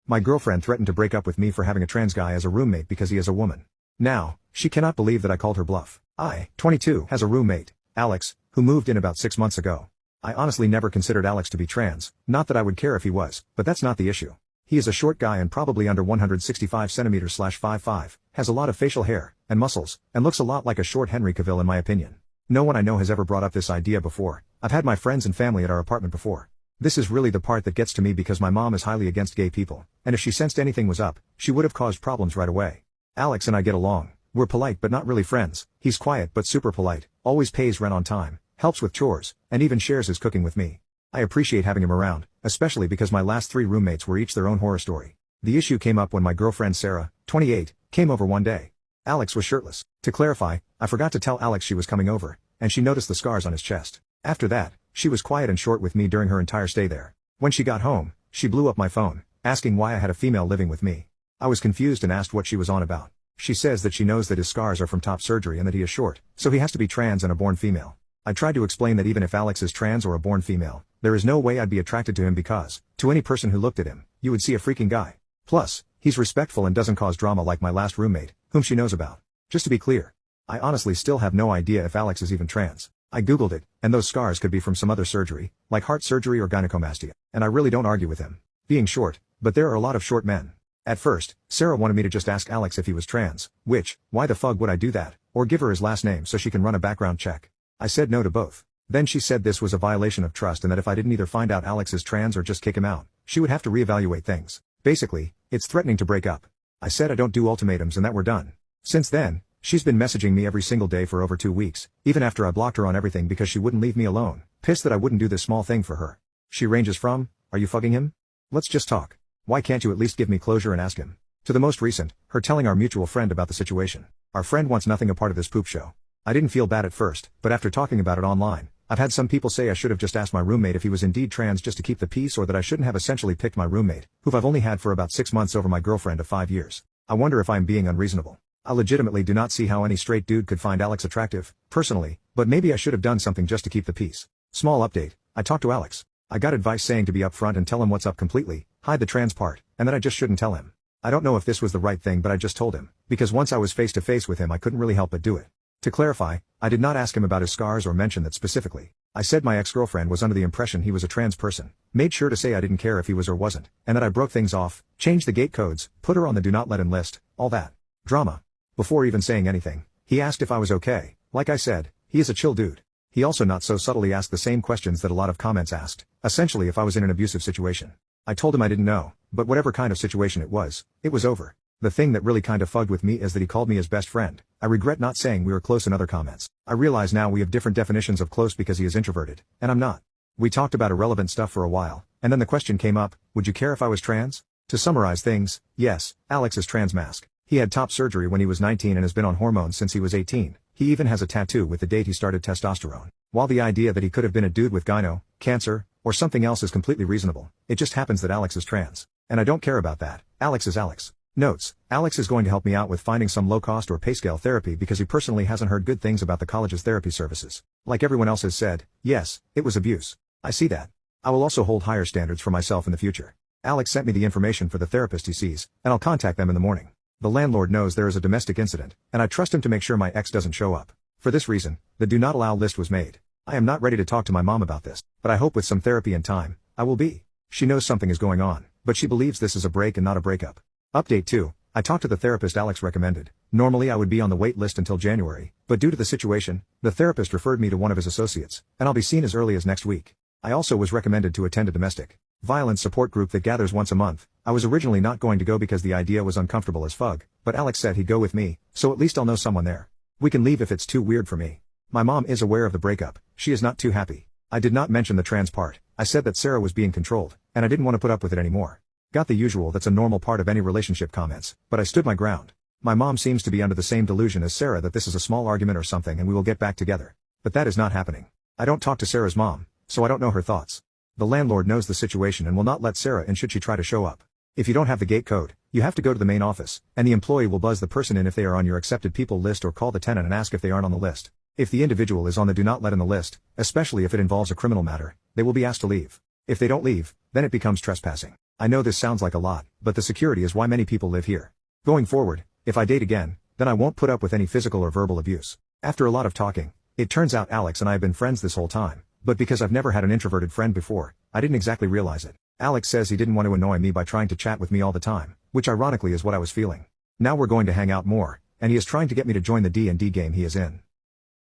My girlfriend threatened to break up with me for having a trans guy as a roommate because he is a woman. Now, she cannot believe that I called her bluff. I, 22, has a roommate, Alex, who moved in about 6 months ago. I honestly never considered Alex to be trans, not that I would care if he was, but that's not the issue. He is a short guy and probably under 165 centimeters /5'5", has a lot of facial hair and muscles, and looks a lot like a short Henry Cavill in my opinion. No one I know has ever brought up this idea before. I've had my friends and family at our apartment before. This is really the part that gets to me because my mom is highly against gay people, and if she sensed anything was up, she would have caused problems right away. Alex and I get along. We're polite but not really friends. He's quiet but super polite, always pays rent on time, helps with chores, and even shares his cooking with me. I appreciate having him around, especially because my last 3 roommates were each their own horror story. The issue came up when my girlfriend Sarah, 28, came over one day. Alex was shirtless. To clarify, I forgot to tell Alex she was coming over, and she noticed the scars on his chest. After that, she was quiet and short with me during her entire stay there. When she got home, she blew up my phone, asking why I had a female living with me. I was confused and asked what she was on about. She says that she knows that his scars are from top surgery and that he is short, so he has to be trans and a born female. I tried to explain that even if Alex is trans or a born female, there is no way I'd be attracted to him because, to any person who looked at him, you would see a freaking guy. Plus, he's respectful and doesn't cause drama like my last roommate, whom she knows about. Just to be clear, I honestly still have no idea if Alex is even trans. I googled it, and those scars could be from some other surgery, like heart surgery or gynecomastia, and I really don't argue with him being short, but there are a lot of short men. At first, Sarah wanted me to just ask Alex if he was trans, which, why the fuck would I do that, or give her his last name so she can run a background check? I said no to both. Then she said this was a violation of trust and that if I didn't either find out Alex is trans or just kick him out, she would have to reevaluate things. Basically, it's threatening to break up. I said I don't do ultimatums and that we're done. Since then, she's been messaging me every single day for over 2 weeks, even after I blocked her on everything because she wouldn't leave me alone, pissed that I wouldn't do this small thing for her. She ranges from, "Are you fucking him? Let's just talk. Why can't you at least give me closure and ask him?" to the most recent, her telling our mutual friend about the situation. Our friend wants nothing a part of this poop show. I didn't feel bad at first, but after talking about it online, I've had some people say I should have just asked my roommate if he was indeed trans just to keep the peace, or that I shouldn't have essentially picked my roommate, who I've only had for about 6 months, over my girlfriend of 5 years. I wonder if I'm being unreasonable. I legitimately do not see how any straight dude could find Alex attractive, personally, but maybe I should have done something just to keep the peace. Small update, I talked to Alex. I got advice saying to be upfront and tell him what's up completely, hide the trans part, and that I just shouldn't tell him. I don't know if this was the right thing, but I just told him, because once I was face to face with him I couldn't really help but do it. To clarify, I did not ask him about his scars or mention that specifically. I said my ex-girlfriend was under the impression he was a trans person, made sure to say I didn't care if he was or wasn't, and that I broke things off, changed the gate codes, put her on the do not let in list, all that drama. Before even saying anything, he asked if I was okay. Like I said, he is a chill dude. He also not so subtly asked the same questions that a lot of comments asked, essentially if I was in an abusive situation. I told him I didn't know, but whatever kind of situation it was over. The thing that really kind of fucked with me is that he called me his best friend. I regret not saying we were close in other comments. I realize now we have different definitions of close because he is introverted, and I'm not. We talked about irrelevant stuff for a while, and then the question came up, would you care if I was trans? To summarize things, yes, Alex is trans mask. He had top surgery when he was 19 and has been on hormones since he was 18. He even has a tattoo with the date he started testosterone. While the idea that he could have been a dude with gyno, cancer, or something else is completely reasonable, it just happens that Alex is trans. And I don't care about that. Alex is Alex. Notes, Alex is going to help me out with finding some low-cost or pay-scale therapy because he personally hasn't heard good things about the college's therapy services. Like everyone else has said, yes, it was abuse. I see that. I will also hold higher standards for myself in the future. Alex sent me the information for the therapist he sees, and I'll contact them in the morning. The landlord knows there is a domestic incident, and I trust him to make sure my ex doesn't show up. For this reason, the do not allow list was made. I am not ready to talk to my mom about this, but I hope with some therapy and time, I will be. She knows something is going on, but she believes this is a break and not a breakup. Update 2. I talked to the therapist Alex recommended. Normally I would be on the wait list until January, but due to the situation, the therapist referred me to one of his associates, and I'll be seen as early as next week. I also was recommended to attend a domestic violence support group that gathers once a month. I was originally not going to go because the idea was uncomfortable as fuck, but Alex said he'd go with me, so at least I'll know someone there. We can leave if it's too weird for me. My mom is aware of the breakup. She is not too happy. I did not mention the trans part. I said that Sarah was being controlled, and I didn't want to put up with it anymore. Got the usual that's a normal part of any relationship comments, but I stood my ground. My mom seems to be under the same delusion as Sarah that this is a small argument or something and we will get back together. But that is not happening. I don't talk to Sarah's mom, so I don't know her thoughts. The landlord knows the situation and will not let Sarah in should she try to show up. If you don't have the gate code, you have to go to the main office, and the employee will buzz the person in if they are on your accepted people list or call the tenant and ask if they aren't on the list. If the individual is on the do not let in the list, especially if it involves a criminal matter, they will be asked to leave. If they don't leave, then it becomes trespassing. I know this sounds like a lot, but the security is why many people live here. Going forward, if I date again, then I won't put up with any physical or verbal abuse. After a lot of talking, it turns out Alex and I have been friends this whole time, but because I've never had an introverted friend before, I didn't exactly realize it. Alex says he didn't want to annoy me by trying to chat with me all the time, which ironically is what I was feeling. Now we're going to hang out more, and he is trying to get me to join the D&D game he is in.